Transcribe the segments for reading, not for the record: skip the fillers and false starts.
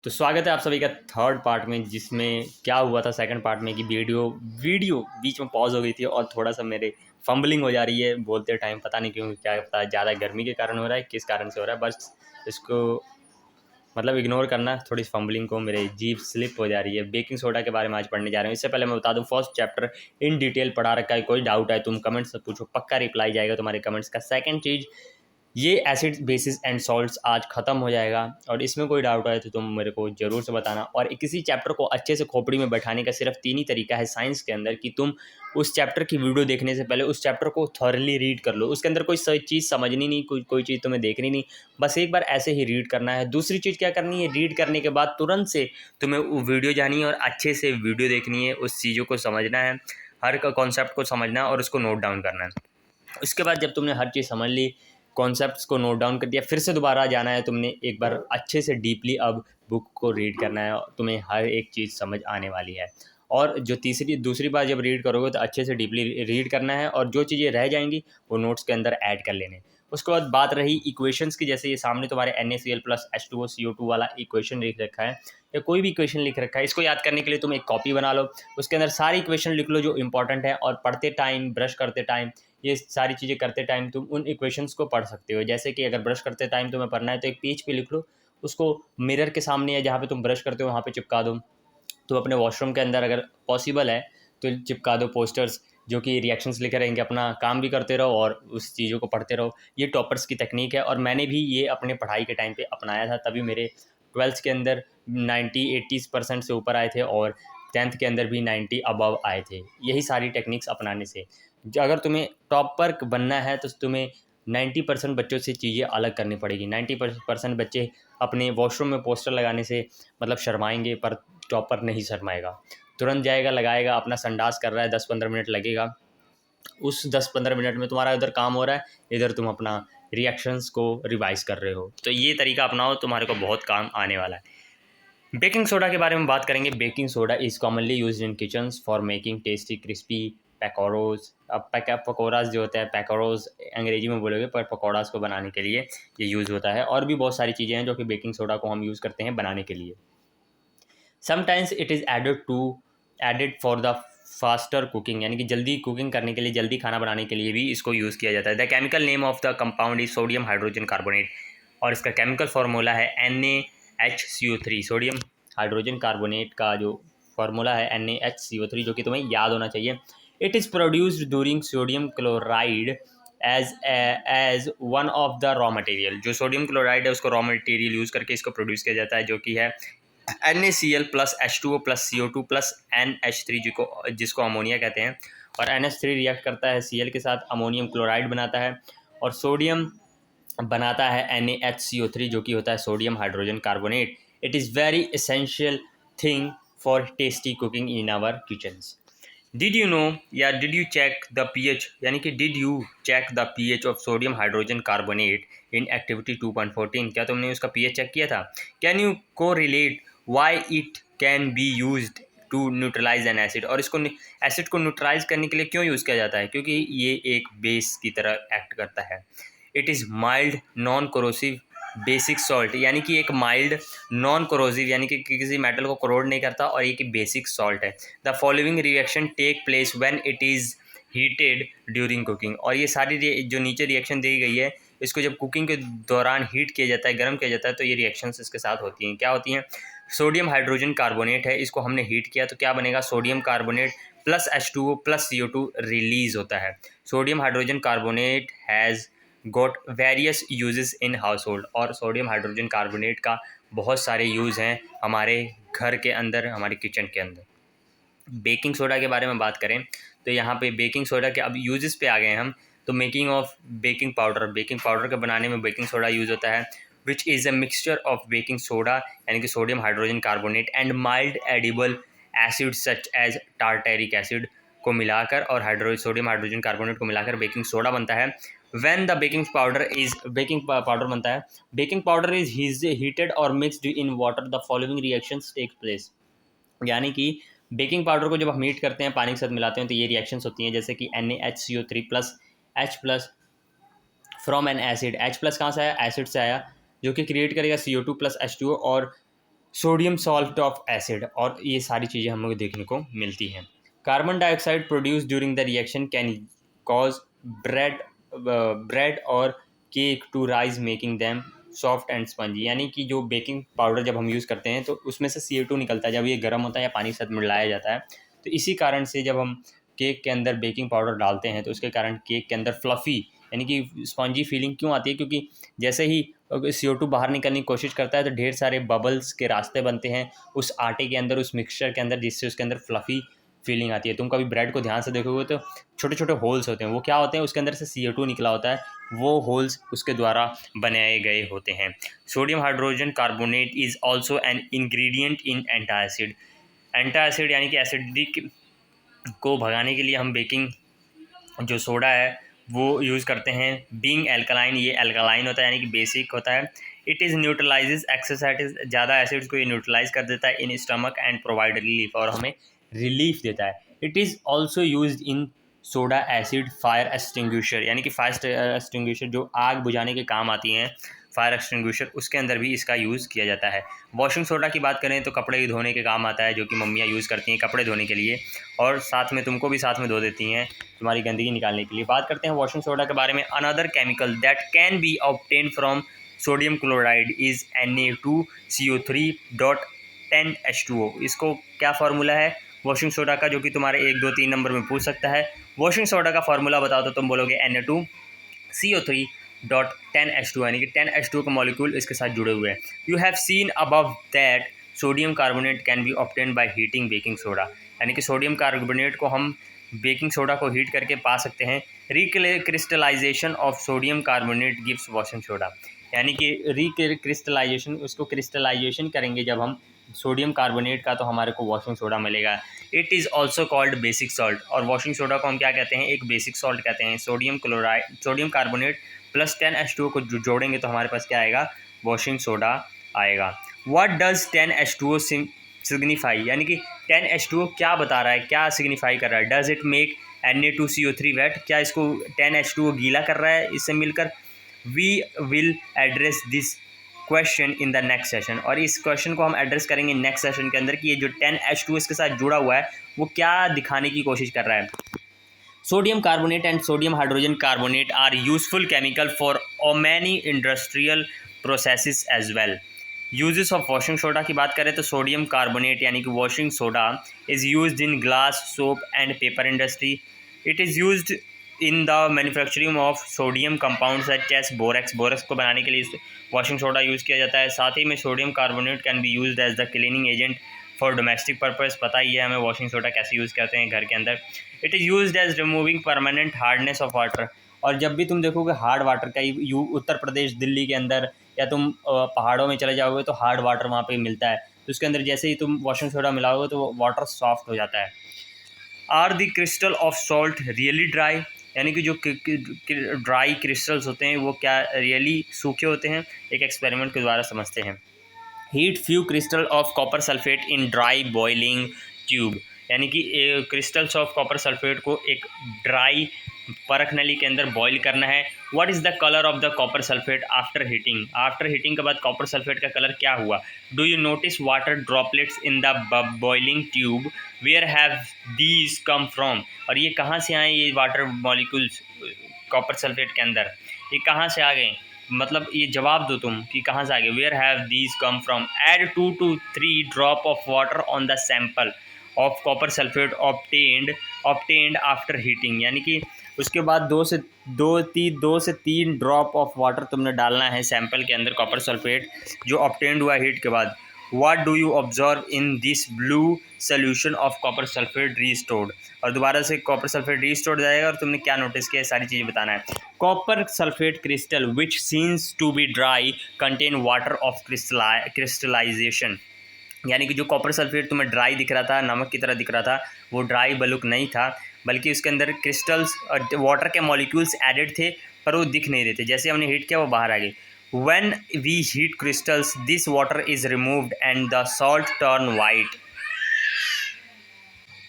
तो स्वागत है आप सभी का थर्ड पार्ट में, जिसमें क्या हुआ था सेकंड पार्ट में कि वीडियो बीच में पॉज हो गई थी और थोड़ा सा मेरे फंबलिंग हो जा रही है बोलते टाइम। पता नहीं क्यों, क्या पता ज़्यादा गर्मी के कारण हो रहा है, किस कारण से हो रहा है। बस इसको मतलब इग्नोर करना, थोड़ी फंबलिंग को, मेरे जीभ स्लिप हो जा रही है। बेकिंग सोडा के बारे में आज पढ़ने जा रहे हैं। इससे पहले मैं बता दूं, फर्स्ट चैप्टर इन डिटेल पढ़ा रखा है। कोई डाउट है तुम कमेंट्स से पूछो, पक्का रिप्लाई जाएगा तुम्हारे कमेंट्स का। सेकंड चीज़, ये एसिड बेसिस एंड सॉल्ट्स आज ख़त्म हो जाएगा और इसमें कोई डाउट आए तो तुम मेरे को ज़रूर से बताना। और किसी चैप्टर को अच्छे से खोपड़ी में बैठाने का सिर्फ तीन ही तरीका है साइंस के अंदर, कि तुम उस चैप्टर की वीडियो देखने से पहले उस चैप्टर को थॉरली रीड कर लो। उसके अंदर कोई चीज़ समझनी नहीं, कोई चीज़ तुम्हें देखनी नहीं, बस एक बार ऐसे ही रीड करना है। दूसरी चीज़ क्या करनी है, रीड करने के बाद तुरंत से तुम्हें वो वीडियो जानी है और अच्छे से वीडियो देखनी है, उस चीज़ों को समझना है, हर कॉन्सेप्ट को समझना है और उसको नोट डाउन करना है। उसके बाद जब तुमने हर चीज़ समझ ली, कॉन्सेप्ट्स को नोट डाउन कर दिया, फिर से दोबारा जाना है तुमने एक बार अच्छे से डीपली अब बुक को रीड करना है। तुम्हें हर एक चीज़ समझ आने वाली है। और जो दूसरी बार जब रीड करोगे तो अच्छे से डीपली रीड करना है और जो चीज़ें रह जाएंगी वो नोट्स के अंदर ऐड कर लेने। उसके बाद बात रही इक्वेशंस की, जैसे ये सामने तुम्हारे NaCl प्लस H2O CO2 वाला इक्वेशन लिख रखा है, या कोई भी इक्वेशन लिख रखा है, इसको याद करने के लिए तुम एक कॉपी बना लो, उसके अंदर सारी इक्वेशन लिख लो जो इंपॉर्टेंट है। और पढ़ते टाइम, ब्रश करते टाइम, ये सारी चीज़ें करते टाइम तुम उन इक्वेशंस को पढ़ सकते हो। जैसे कि अगर ब्रश करते टाइम तुम्हें पढ़ना है तो एक पेज पे लिख लो, उसको मिरर के सामने या जहाँ पे तुम ब्रश करते हो वहाँ पे चिपका दो। तो अपने वॉशरूम के अंदर अगर पॉसिबल है तो चिपका दो पोस्टर्स, जो कि रिएक्शंस लिखे रहेंगे। अपना काम भी करते रहो और उस चीज़ों को पढ़ते रहो। ये टॉपर्स की तकनीक है और मैंने भी ये अपने पढ़ाई के टाइम पे अपनाया था, तभी मेरे 12th के अंदर 90-80% से ऊपर आए थे और 10th के अंदर भी 90 अबव आए थे, यही सारी टेक्निक्स अपनाने से। अगर तुम्हें टॉपर बनना है तो तुम्हें 90% बच्चों से चीज़ें अलग करनी पड़ेगी। 90% बच्चे अपने वॉशरूम में पोस्टर लगाने से मतलब शर्माएंगे, पर टॉपर नहीं शर्माएगा, तुरंत जाएगा, लगाएगा। अपना संडास कर रहा है, 10-15 मिनट लगेगा, उस 10-15 मिनट में तुम्हारा इधर काम हो रहा है, इधर तुम अपना रिएक्शंस को रिवाइज कर रहे हो। तो ये तरीका अपनाओ, तुम्हारे को बहुत काम आने वाला है। बेकिंग सोडा के बारे में बात करेंगे। Baking soda is commonly use in kitchens for making tasty crispy pakoras. अब पकौड़ाज जो होता है, पैकोरोज अंग्रेजी में बोलोगे, पर पकौड़ाज को बनाने के लिए ये यूज़ होता है। और भी बहुत सारी चीज़ें हैं जो कि बेकिंग सोडा को हम यूज़ करते हैं बनाने के लिए। Sometimes it is added for the faster cooking, यानी कि जल्दी कुकिंग करने के लिए, जल्दी खाना बनाने के लिए भी इसको यूज़ किया जाता है। The chemical name of the compound is sodium hydrogen carbonate और इसका केमिकल फार्मूला है NaHCO3। सोडियम हाइड्रोजन कार्बोनेट का जो फार्मूला है NaHCO3, जो कि तुम्हें याद होना चाहिए। It is produced during sodium chloride as one of the raw material. जो सोडियम क्लोराइड है उसको रॉ मटेरियल यूज़ करके इसको प्रोड्यूस किया जाता है, जो कि है NaCl plus H2O plus CO2 plus NH3, जिसको अमोनिया कहते हैं। और NH3 रिएक्ट करता है Cl के साथ, अमोनियम क्लोराइड बनाता है, और सोडियम बनाता है NaHCO3, जो कि होता है sodium hydrogen carbonate. It is very essential thing for tasty cooking in our kitchens. Did you know या did you check the pH, यानी कि did you check the pH of sodium hydrogen carbonate in activity 2.14? क्या तुमने उसका pH check किया था? Can you correlate why it can be use to neutralize an acid? और इसको acid को न्यूट्रलाइज करने के लिए क्यों यूज़ किया जाता है? क्योंकि ये एक बेस की तरह एक्ट करता है। It is mild non corrosive basic salt, यानी कि एक माइल्ड नॉन कोरोसिव, यानी कि किसी मेटल को करोड नहीं करता, और एक बेसिक सॉल्ट है। The following reaction take place when it is heated during cooking. और ये सारी जो नीचे रिएक्शन दी गई है, इसको जब कुकिंग के दौरान हीट किया जाता है, गर्म किया जाता है, तो ये रिएक्शंस इसके साथ होती हैं। क्या होती हैं? सोडियम हाइड्रोजन कार्बोनेट है, इसको हमने हीट किया तो क्या बनेगा? Sodium carbonate plus H2O plus CO2 release होता है। Sodium hydrogen carbonate has got various uses in household. और सोडियम हाइड्रोजन कार्बोनेट का बहुत सारे यूज़ हैं हमारे घर के अंदर, हमारे किचन के अंदर। बेकिंग सोडा के बारे में बात करें तो यहाँ पे बेकिंग सोडा के अब यूजेस पे आ गए हम। तो making of baking powder, baking powder के बनाने में बेकिंग सोडा यूज़ होता है, which is a mixture of baking soda, यानी कि sodium hydrogen carbonate and mild edible acid such as tartaric acid को मिलाकर, और सोडियम हाइड्रोजन कार्बोनेट को मिलाकर बेकिंग सोडा बनता है। व्हेन द बेकिंग पाउडर बनता है, बेकिंग पाउडर इज हीटेड और mixed in water, the following reactions take place. यानी कि बेकिंग पाउडर को जब हम हीट करते हैं, पानी के साथ मिलाते हैं, तो ये रिएक्शंस होती हैं, जैसे कि NaHCO3 plus H plus from N acid. H plus कहाँ से आया? एसिड से आया, जो कि क्रिएट करेगा CO2 प्लस H2O, और सोडियम सॉल्ट ऑफ एसिड, और ये सारी चीज़ें हम लोग देखने को मिलती हैं। Carbon dioxide produce during the reaction can cause bread bread और cake to rise making them soft and spongy. यानी कि जो बेकिंग पाउडर जब हम यूज़ करते हैं तो उसमें से CO2 निकलता है जब ये गर्म होता है या पानी के साथ मिलाया जाता है। तो इसी कारण से जब हम केक के अंदर बेकिंग पाउडर डालते हैं तो उसके कारण केक के अंदर फ्लफ़ी यानी कि स्पॉन्जी फीलिंग क्यों आती है, क्योंकि जैसे ही CO2 बाहर निकलने की कोशिश करता है तो ढेर सारे बबल्स के रास्ते बनते हैं उस आटे के अंदर, उस मिक्सचर के अंदर, जिससे उसके अंदर फ्लफ़ी फीलिंग आती है। तुम कभी ब्रेड को ध्यान से देखोगे तो छोटे छोटे होल्स होते हैं, वो क्या होते हैं, उसके अंदर से CO2 निकला होता है, वो होल्स उसके द्वारा बनाए गए होते हैं। Sodium hydrogen carbonate is also an ingredient in antacid. Antacid यानी कि एसिडिक को भगाने के लिए हम बेकिंग जो सोडा है वो यूज़ करते हैं। बीइंग एल्कलाइन, ये एल्कलाइन होता है यानी कि बेसिक होता है। इट इज़ न्यूट्रलाइजेज एक्सेस, ज़्यादा एसिड्स को ये न्यूट्रलाइज कर देता है in stomach and provide relief, और हमें रिलीफ देता है। It is also use in soda acid fire extinguisher, यानी कि फायर एक्सटिंग्विशर जो आग बुझाने के काम आती हैं, फायर एक्सटिंग्विशर, उसके अंदर भी इसका यूज़ किया जाता है। वॉशिंग सोडा की बात करें तो कपड़े धोने के काम आता है, जो कि मम्मियाँ यूज़ करती हैं कपड़े धोने के लिए, और साथ में तुमको भी साथ में धो देती हैं तुम्हारी गंदगी निकालने के लिए। बात करते हैं वॉशिंग सोडा के बारे में। Another chemical that can be obtain from sodium chloride is Na2CO3.10H2O। इसको क्या फार्मूला है वॉशिंग सोडा का, जो कि तुम्हारे 1, 2, 3 नंबर में पूछ सकता है। वॉशिंग सोडा का फार्मूला बताओ तो तुम बोलोगे Na2CO3.10H2, यानी कि 10H2 का मॉलिक्यूल इसके साथ जुड़े हुए हैं। You have seen above that sodium carbonate can B obtain by heating baking soda, यानी कि सोडियम कार्बोनेट को हम बेकिंग सोडा को हीट करके पा सकते हैं। Recrystallisation of sodium carbonate gives washing soda, यानी कि रिक्रिस्टलाइजेशन, उसको क्रिस्टलाइजेशन करेंगे जब हम सोडियम कार्बोनेट का, तो हमारे को वॉशिंग सोडा मिलेगा। It is also called basic salt, और वॉशिंग सोडा को हम क्या कहते हैं, एक बेसिक सॉल्ट कहते हैं। सोडियम कार्बोनेट प्लस 10H2O को जोड़ेंगे तो हमारे पास क्या आएगा, वॉशिंग सोडा आएगा। व्हाट डज 10H2O सिग्निफाई, यानी कि 10H2O क्या बता रहा है, क्या सिग्निफाई कर रहा है। Does it make Na2CO3 wait, क्या इसको 10H2O गीला कर रहा है इससे मिलकर। We will address this question in the next session, और इस क्वेश्चन को हम एड्रेस करेंगे नेक्स्ट सेशन के अंदर कि ये जो 10H2O इसके साथ जुड़ा हुआ है वो क्या दिखाने की कोशिश कर रहा है। Sodium carbonate and sodium hydrogen carbonate are useful chemical for many industrial processes as well. Uses of washing soda की बात करें तो सोडियम कार्बोनेट यानी कि washing soda is used in glass, soap and paper industry. It is used in the manufacturing of sodium compound such as borax, borax को बनाने के लिए वॉशिंग सोडा यूज़ किया जाता है। साथ ही में sodium carbonate can be used as the cleaning agent for domestic purpose, पता ही है हमें वॉशिंग सोडा कैसे यूज़ करते हैं घर के अंदर। It is used as removing permanent hardness of water, और जब भी तुम देखोगे हार्ड वाटर का उत्तर प्रदेश, दिल्ली के अंदर, या तुम पहाड़ों में चले जाओगे तो हार्ड वाटर वहाँ पे मिलता है, तो उसके अंदर जैसे ही तुम वॉशिंग सोडा मिलाओगे तो वाटर सॉफ्ट हो जाता है। Are the crystal of salt really dry, यानी कि जो ड्राई क्रिस्टल्स होते हैं वो क्या रियली सूखे होते हैं, एक एक्सपेरिमेंट के द्वारा समझते हैं। Heat few crystal of copper sulphate in dry boiling tube, यानी कि क्रिस्टल्स ऑफ कॉपर सल्फेट को एक ड्राई परख नली के अंदर बॉईल करना है। What is the colour of the copper sulphate after heating, after heating के बाद कॉपर सल्फेट का कलर क्या हुआ। Do you notice water droplets in the boiling tube, where have these come from, और ये कहाँ से आए ये वाटर मॉलिक्यूल्स कॉपर सल्फेट के अंदर, ये कहाँ से आ गए, मतलब ये जवाब दो तुम कि कहाँ से आ गए। Where have these come from. Add 2 to 3 drop of water on the sample of copper sulphate obtained after heating, यानी कि उसके बाद 2 से 3 ड्रॉप ऑफ वाटर तुमने डालना है सैंपल के अंदर कॉपर सल्फेट जो ऑब्टेन्ड हुआ हीट के बाद। What do you observe in this blue solution of copper sulphate restored, और दोबारा से कॉपर सल्फेट रीस्टोर्ड जाएगा और तुमने क्या नोटिस किया, सारी चीज़ें बताना है। Copper sulphate crystal which seems to be dry contain water of crystallisation, यानी कि जो कॉपर सल्फेट तुम्हें ड्राई दिख रहा था, नमक की तरह दिख रहा था, वो ड्राई बलुक नहीं था, बल्कि उसके अंदर क्रिस्टल्स और वाटर के मॉलिक्यूल्स एडेड थे, पर वो दिख नहीं रहे थे। जैसे हमने हीट किया वो बाहर आ गए। When we heat crystals, this water is removed and the salt turn white,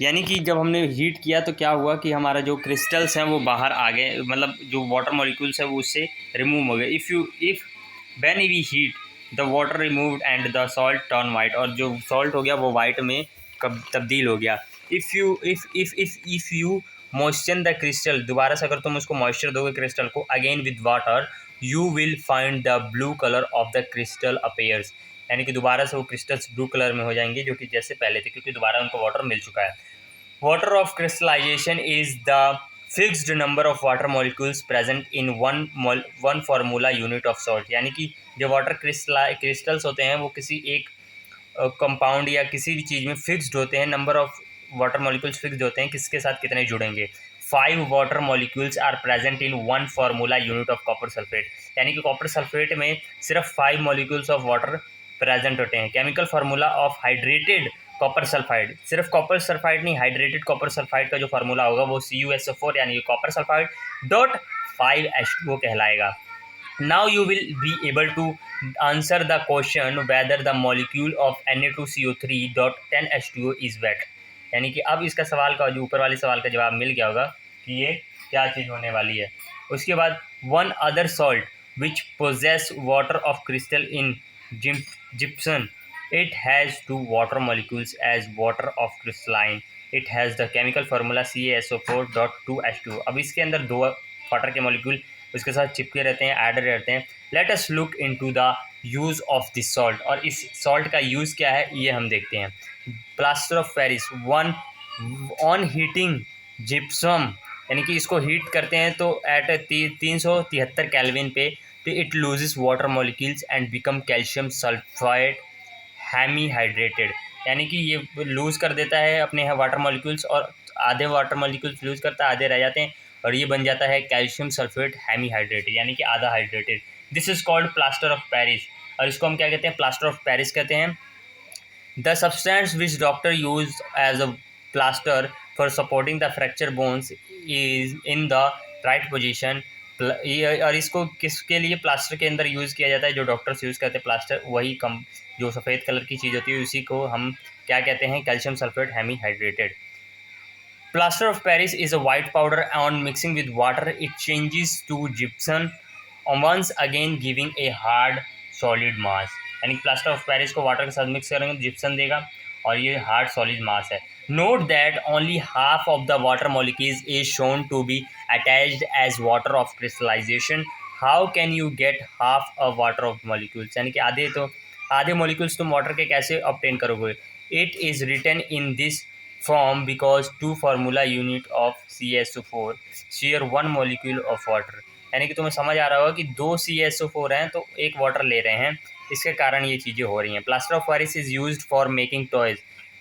यानी कि जब हमने हीट किया तो क्या हुआ कि हमारा जो क्रिस्टल्स हैं वो बाहर आ गए, मतलब जो वाटर मॉलिक्यूल्स है वो उससे रिमूव हो गए। If when we heat the water removed and the salt turn white, और जो सॉल्ट हो गया वो वाइट में कब तब्दील हो गया। If you moisture the crystal, दोबारा से अगर तुम उसको मॉइस्चर दोगे क्रिस्टल को again with water, you will find the blue colour of the crystal appears, यानी कि दोबारा से वो क्रिस्टल्स ब्लू कलर में हो जाएंगे जो कि जैसे पहले थे, क्योंकि दोबारा उनको वाटर मिल चुका है। Water of crystallisation is the fixed number of water molecules present in one formula unit of salt, यानी कि जो वाटर क्रिस्टल्स होते हैं वो किसी एक कंपाउंड या किसी भी चीज़ में फिक्स्ड होते हैं, number of water molecules fixed होते हैं किसके साथ कितने जुड़ेंगे। 5 water molecules are present in one formula unit of copper sulphate, यानी कि कॉपर सल्फेट में सिर्फ 5 मॉलिक्यूल्स ऑफ वाटर प्रेजेंट होते हैं। Chemical formula of hydrated copper sulphide, सिर्फ कॉपर सल्फाइड नहीं, हाइड्रेटेड कॉपर सल्फाइड का जो फार्मूला होगा वो CuSO4 यानी कि कॉपर सल्फाइड डॉट 5H2O कहलाएगा। Now you will be able to answer the question whether the molecule of Na2CO3 dot 10H2O is wet, यानी कि अब इसका सवाल का जो ऊपर वाले सवाल का जवाब मिल गया होगा कि ये क्या चीज़ होने वाली है। उसके बाद one other salt which possess water of crystal in gypsum, it has 2 water molecules as water of crystalline, it has the chemical formula CaSO4.2H2O। अब इसके अंदर 2 वाटर के मॉलिक्यूल उसके साथ चिपके रहते हैं, एड रहते हैं। Let us look into the use of this salt, और इस सॉल्ट का यूज़ क्या है ये हम देखते हैं। Plaster of Paris one on heating gypsum, यानी कि इसको हीट करते हैं तो एट 373 केल्विन पे, तो it loses water molecules and become calcium sulphide hemi hydrated, यानी कि ये लूज़ कर देता है अपने वाटर मॉलिक्यूल्स, और आधे वाटर मॉलिक्यूल्स लूज़ करता है, आधे रह जाते हैं, और ये बन जाता है कैल्शियम सल्फेट हेमी हाइड्रेटेड, यानी कि आधा hydrated. This is called plaster of Paris, और इसको हम क्या कहते हैं, प्लास्टर ऑफ पेरिस कहते हैं। The substance which doctor use as a plaster for supporting the fracture bones is in the right position, और इसको किसके लिए प्लास्टर के अंदर यूज़ किया जाता है, जो डॉक्टर्स यूज़ करते हैं प्लास्टर, वही कम जो सफ़ेद कलर की चीज़ होती है उसी को हम क्या कहते हैं, calcium sulphate hemi hydrated. Plaster of Paris is a white powder. On mixing with water, it changes to gypsum, once again giving a hard solid mass, यानी प्लास्टर ऑफ पेरिस को वाटर के साथ मिक्स करेंगे तो gypsum देगा, और ये hard solid mass है। Note that only half of the water molecules is shown to be attached as water of crystallisation. How can you get half of water of molecules, यानी कि आधे molecules तुम water के कैसे obtain करोगे। It is written in this form because 2 formula unit of CaSO4 share 1 molecule of water, यानी कि तुम्हें समझ आ रहा होगा कि 2 CaSO4 हैं तो एक वाटर ले रहे हैं, इसके कारण ये चीज़ें हो रही हैं। Plaster of Paris is used for making toys,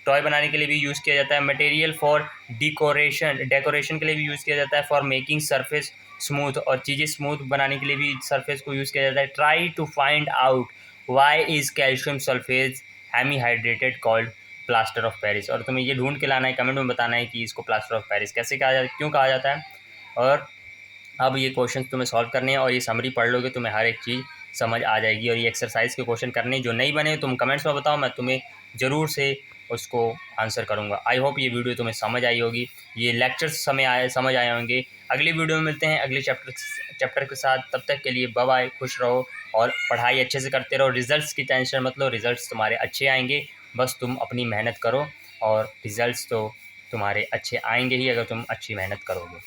toy बनाने के लिए भी यूज़ किया जाता है। मटेरियल फॉर डेकोरेशन के लिए भी यूज़ किया जाता है। फॉर मेकिंग सरफेस स्मूथ, और चीज़ें स्मूथ बनाने के लिए भी सरफेस को यूज़ किया जाता है। Try to find out why is calcium sulphate hemi hydrated called plaster of Paris, और तुम्हें ये ढूंढ के लाना है, कमेंट में बताना है कि इसको प्लास्टर ऑफ पेरिस कैसे कहा जाता है, क्यों कहा जाता है। और अब ये क्वेश्चन तुम्हें सॉल्व करने हैं, और ये समरी पढ़ लोगे तुम्हें हर एक चीज़ समझ आ जाएगी। और ये एक्सरसाइज के क्वेश्चन करने जो नहीं बने तुम कमेंट्स में बताओ, मैं तुम्हें ज़रूर से उसको आंसर करूँगा। आई होप ये वीडियो तुम्हें समझ आई होगी, ये लेक्चर्स समझ आए होंगे। अगली वीडियो में मिलते हैं अगले चैप्टर के साथ, तब तक के लिए बाय बाय, खुश रहो और पढ़ाई अच्छे से करते रहो। रिजल्ट्स की टेंशन मत लो, रिजल्ट्स तुम्हारे अच्छे आएंगे, बस तुम अपनी मेहनत करो, और रिजल्ट्स तो तुम्हारे अच्छे आएंगे ही अगर तुम अच्छी मेहनत करोगे।